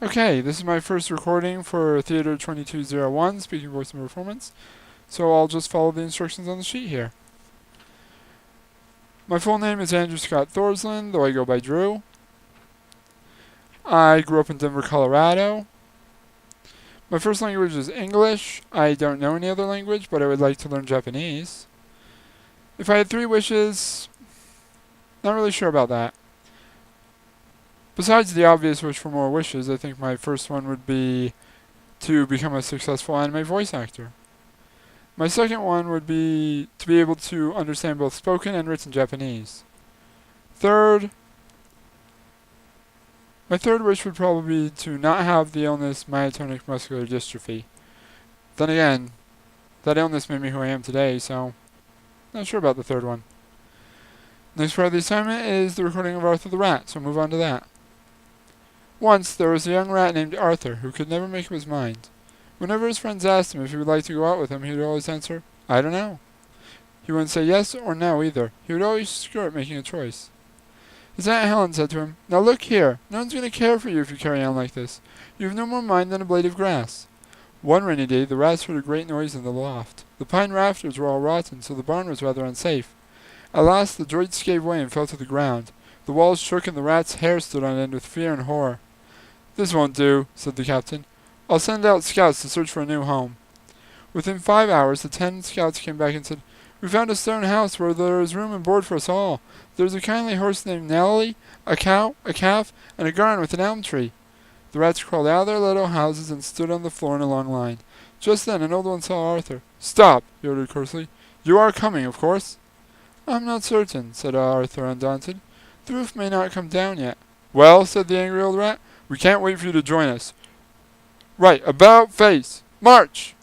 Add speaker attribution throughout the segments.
Speaker 1: Okay, this is my first recording for Theater 2201, speaking voice and performance, so I'll just follow the instructions on the sheet here. My full name is Andrew Scott Thorsland, though I go by Drew. I grew up in Denver, Colorado. My first language is English. I don't know any other language, but I would like to learn Japanese. If I had 3 wishes, not really sure about that. Besides the obvious wish for more wishes, I think my first one would be to become a successful anime voice actor. My second one would be to be able to understand both spoken and written Japanese. My third wish would probably be to not have the illness myotonic muscular dystrophy. Then again, that illness made me who I am today, so not sure about the third one. Next part of the assignment is the recording of Arthur the Rat, so move on to that. Once, there was a young rat named Arthur who could never make up his mind. Whenever his friends asked him if he would like to go out with them, he would always answer, "I don't know." He wouldn't say yes or no either. He would always skirt making a choice. His Aunt Helen said to him, "Now look here, no one's going to care for you if you carry on like this. You have no more mind than a blade of grass." One rainy day, the rats heard a great noise in the loft. The pine rafters were all rotten, so the barn was rather unsafe. At last the joists gave way and fell to the ground. The walls shook and the rats' hair stood on end with fear and horror. "This won't do," said the captain. "I'll send out scouts to search for a new home." Within 5 hours, the 10 scouts came back and said, "We found a stone house where there is room and board for us all. There's a kindly horse named Nellie, a cow, a calf, and a garden with an elm tree." The rats crawled out of their little houses and stood on the floor in a long line. Just then an old one saw Arthur. "Stop!" he ordered coarsely. "You are coming, of course." "I'm not certain," said Arthur, undaunted. "The roof may not come down yet." "Well," said the angry old rat, "we can't wait for you to join us. Right, about face! March!"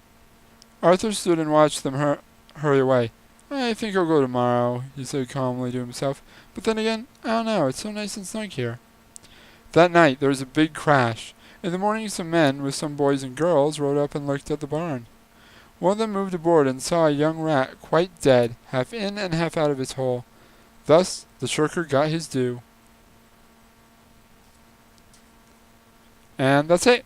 Speaker 1: Arthur stood and watched them hurry away. "I think I'll go tomorrow," he said calmly to himself. "But then again, I don't know, it's so nice and snug here." That night there was a big crash. In the morning some men, with some boys and girls, rode up and looked at the barn. One of them moved aboard and saw a young rat quite dead, half in and half out of its hole. Thus the shirker got his due. And that's it.